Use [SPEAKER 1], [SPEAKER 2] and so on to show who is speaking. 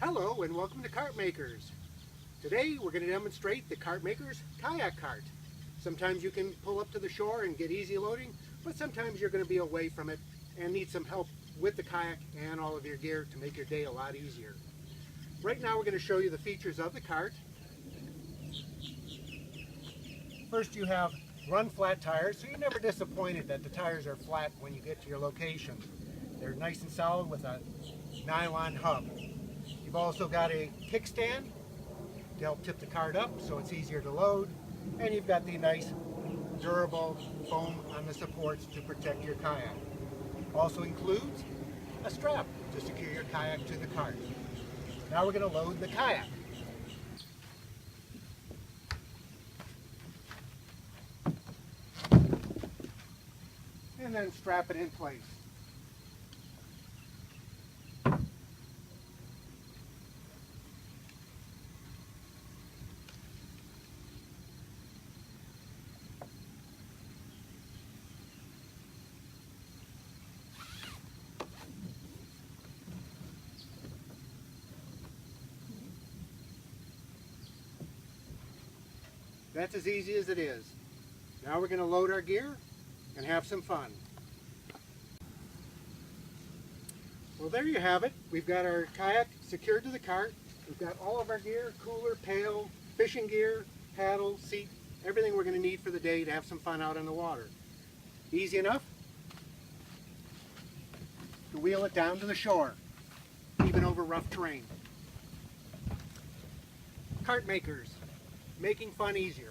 [SPEAKER 1] Hello and welcome to CartMakers. Today we're going to demonstrate the CartMakers kayak cart. Sometimes you can pull up to the shore and get easy loading, but sometimes you're going to be away from it and need some help with the kayak and all of your gear to make your day a lot easier. Right now we're going to show you the features of the cart. First, you have run flat tires, so you're never disappointed that the tires are flat when you get to your location. They're nice and solid with a nylon hub. You've also got a kickstand to help tip the cart up so it's easier to load, and you've got the nice durable foam on the supports to protect your kayak. Also includes a strap to secure your kayak to the cart. Now we're going to load the kayak. And then strap it in place. That's as easy as it is. Now we're going to load our gear and have some fun. Well, there you have it. We've got our kayak secured to the cart. We've got all of our gear, cooler, pail, fishing gear, paddle, seat, everything we're going to need for the day to have some fun out on the water. Easy enough to wheel it down to the shore, even over rough terrain. CartMakers, making fun easier.